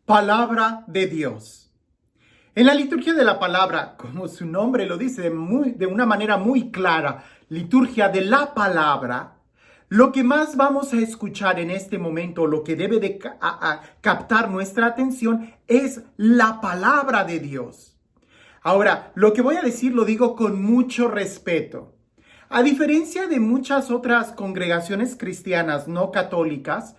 Palabra de Dios. En la liturgia de la palabra, como su nombre lo dice de una manera muy clara, liturgia de la palabra, lo que más vamos a escuchar en este momento, lo que debe de captar nuestra atención es la palabra de Dios. Ahora, lo que voy a decir lo digo con mucho respeto. A diferencia de muchas otras congregaciones cristianas no católicas,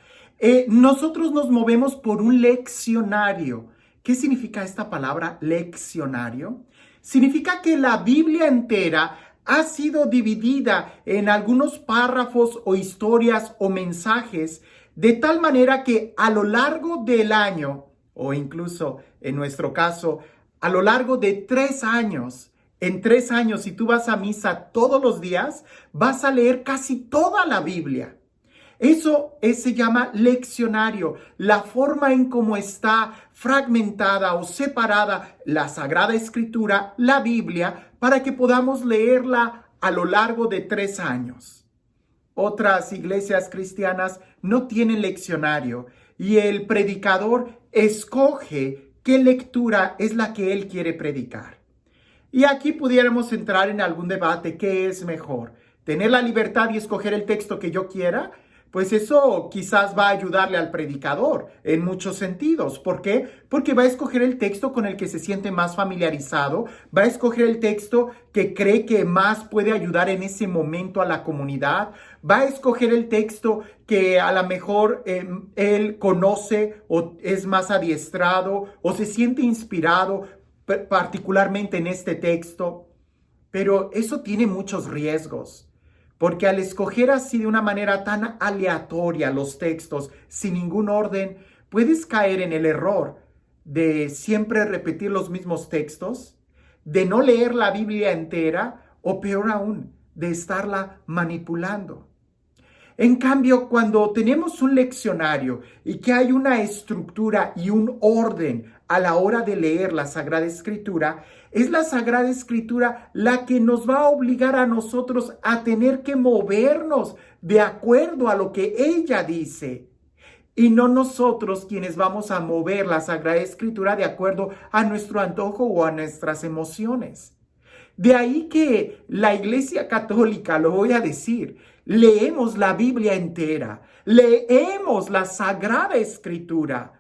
nosotros nos movemos por un leccionario. ¿Qué significa esta palabra leccionario? Significa que la Biblia entera ha sido dividida en algunos párrafos o historias o mensajes de tal manera que a lo largo del año, o incluso en nuestro caso, a lo largo de 3 años, en 3 años, si tú vas a misa todos los días, vas a leer casi toda la Biblia. Eso se llama leccionario, la forma en cómo está fragmentada o separada la Sagrada Escritura, la Biblia, para que podamos leerla a lo largo de 3 años. Otras iglesias cristianas no tienen leccionario y el predicador escoge qué lectura es la que él quiere predicar. Y aquí pudiéramos entrar en algún debate. ¿Qué es mejor? ¿Tener la libertad y escoger el texto que yo quiera? Pues eso quizás va a ayudarle al predicador en muchos sentidos. ¿Por qué? Porque va a escoger el texto con el que se siente más familiarizado, va a escoger el texto que cree que más puede ayudar en ese momento a la comunidad, va a escoger el texto que a lo mejor él conoce o es más adiestrado o se siente inspirado particularmente en este texto. Pero eso tiene muchos riesgos. Porque al escoger así de una manera tan aleatoria los textos, sin ningún orden, puedes caer en el error de siempre repetir los mismos textos, de no leer la Biblia entera o peor aún, de estarla manipulando. En cambio, cuando tenemos un leccionario y que hay una estructura y un orden a la hora de leer la Sagrada Escritura, es la Sagrada Escritura la que nos va a obligar a nosotros a tener que movernos de acuerdo a lo que ella dice. Y no nosotros quienes vamos a mover la Sagrada Escritura de acuerdo a nuestro antojo o a nuestras emociones. De ahí que la Iglesia Católica, lo voy a decir, leemos la Biblia entera, leemos la Sagrada Escritura,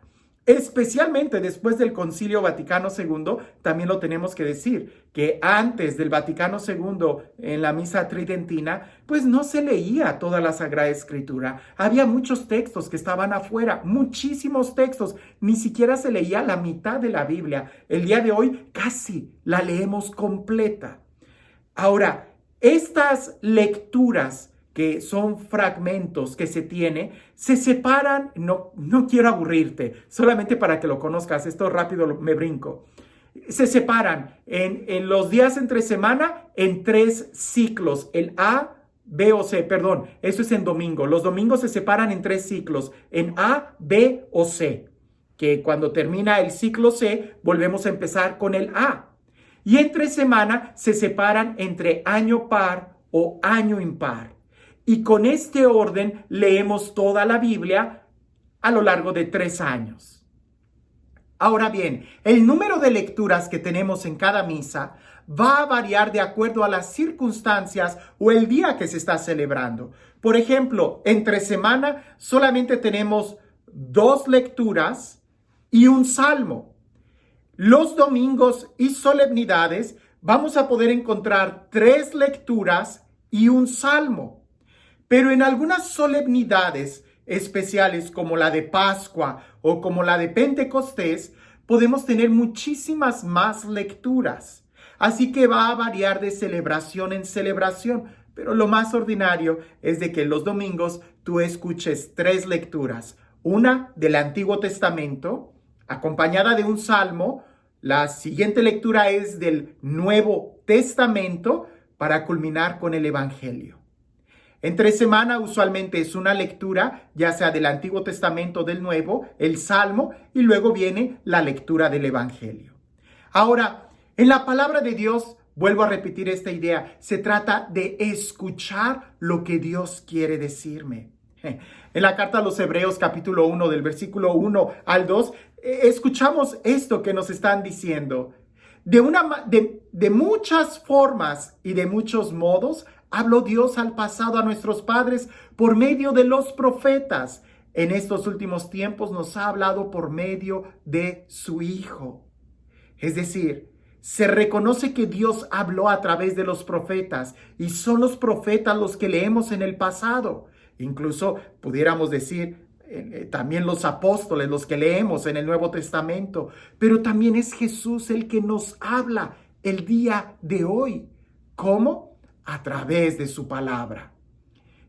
especialmente después del Concilio Vaticano II, también lo tenemos que decir, que antes del Vaticano II, en la misa tridentina, pues no se leía toda la Sagrada Escritura. Había muchos textos que estaban afuera, muchísimos textos, ni siquiera se leía la mitad de la Biblia. El día de hoy casi la leemos completa. Ahora, estas lecturas que son fragmentos que se tiene, se separan, no quiero aburrirte, solamente para que lo conozcas, esto rápido me brinco. Se separan en los días entre semana en 3 ciclos, el A, B o C, perdón, eso es en domingo. Los domingos se separan en 3 ciclos, en A, B o C, que cuando termina el ciclo C, volvemos a empezar con el A. Y entre semana se separan entre año par o año impar. Y con este orden leemos toda la Biblia a lo largo de 3 años. Ahora bien, el número de lecturas que tenemos en cada misa va a variar de acuerdo a las circunstancias o el día que se está celebrando. Por ejemplo, entre semana solamente tenemos 2 lecturas y un salmo. Los domingos y solemnidades vamos a poder encontrar 3 lecturas y un salmo. Pero en algunas solemnidades especiales como la de Pascua o como la de Pentecostés, podemos tener muchísimas más lecturas. Así que va a variar de celebración en celebración, pero lo más ordinario es de que los domingos tú escuches 3 lecturas. Una del Antiguo Testamento, acompañada de un salmo. La siguiente lectura es del Nuevo Testamento para culminar con el Evangelio. Entre semana usualmente es una lectura, ya sea del Antiguo Testamento o del Nuevo, el Salmo, y luego viene la lectura del Evangelio. Ahora, en la palabra de Dios, vuelvo a repetir esta idea, se trata de escuchar lo que Dios quiere decirme. En la carta a los Hebreos capítulo 1 del versículo 1 al 2 escuchamos esto que nos están diciendo. De muchas formas y de muchos modos, habló Dios al pasado a nuestros padres por medio de los profetas. En estos últimos tiempos nos ha hablado por medio de su Hijo. Es decir, se reconoce que Dios habló a través de los profetas y son los profetas los que leemos en el pasado. Incluso pudiéramos decir también los apóstoles, los que leemos en el Nuevo Testamento, pero también es Jesús el que nos habla el día de hoy. ¿Cómo? A través de su palabra.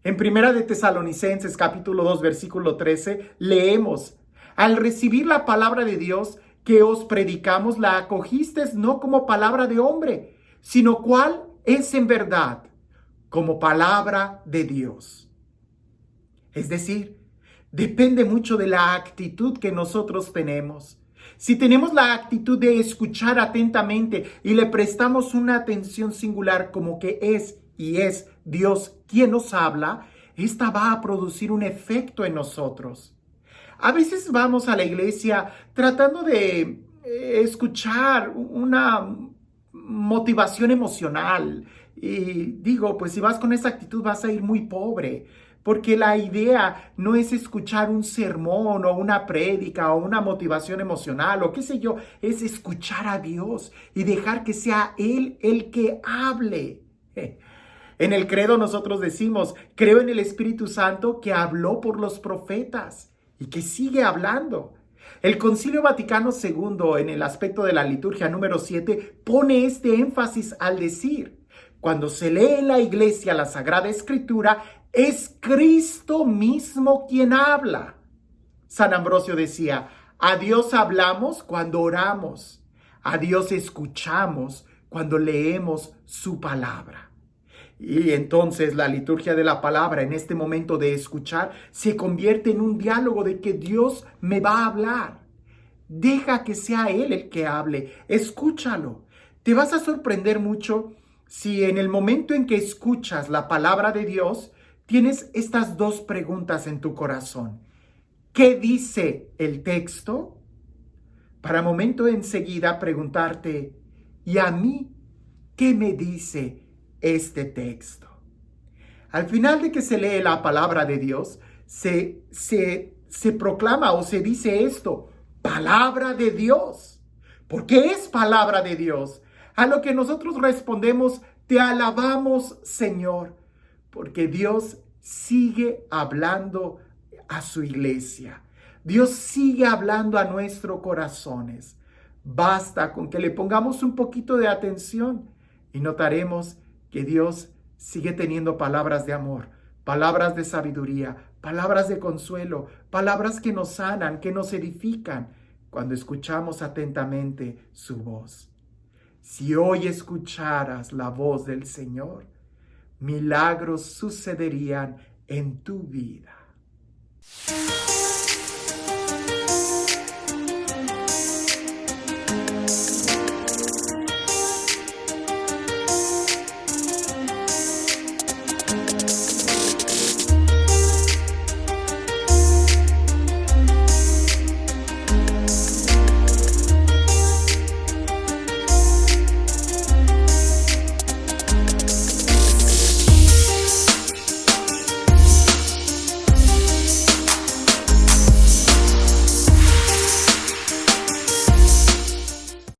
En Primera de Tesalonicenses capítulo 2 versículo 13 leemos: al recibir la palabra de Dios que os predicamos, la acogisteis no como palabra de hombre, sino cual es en verdad, como palabra de Dios. Es decir, depende mucho de la actitud que nosotros tenemos. Si tenemos la actitud de escuchar atentamente y le prestamos una atención singular como que es Dios quien nos habla, esta va a producir un efecto en nosotros. A veces vamos a la iglesia tratando de escuchar una motivación emocional. Y digo, pues si vas con esa actitud vas a ir muy pobre, porque la idea no es escuchar un sermón o una prédica o una motivación emocional o qué sé yo, es escuchar a Dios y dejar que sea Él el que hable. En el credo nosotros decimos: creo en el Espíritu Santo que habló por los profetas y que sigue hablando. El Concilio Vaticano II, en el aspecto de la liturgia número 7, pone este énfasis al decir: cuando se lee en la iglesia la Sagrada Escritura, es Cristo mismo quien habla. San Ambrosio decía: a Dios hablamos cuando oramos, a Dios escuchamos cuando leemos su palabra. Y entonces la liturgia de la palabra, en este momento de escuchar, se convierte en un diálogo de que Dios me va a hablar. Deja que sea Él el que hable, escúchalo. Te vas a sorprender mucho si en el momento en que escuchas la palabra de Dios, tienes estas dos preguntas en tu corazón. ¿Qué dice el texto? Para momento enseguida preguntarte: ¿y a mí qué me dice este texto? Al final de que se lee la palabra de Dios, se proclama o se dice esto: palabra de Dios. ¿Por qué es palabra de Dios? A lo que nosotros respondemos: te alabamos, Señor, porque Dios sigue hablando a su iglesia. Dios sigue hablando a nuestros corazones. Basta con que le pongamos un poquito de atención y notaremos que Dios sigue teniendo palabras de amor, palabras de sabiduría, palabras de consuelo, palabras que nos sanan, que nos edifican, cuando escuchamos atentamente su voz. Si hoy escucharas la voz del Señor, milagros sucederían en tu vida.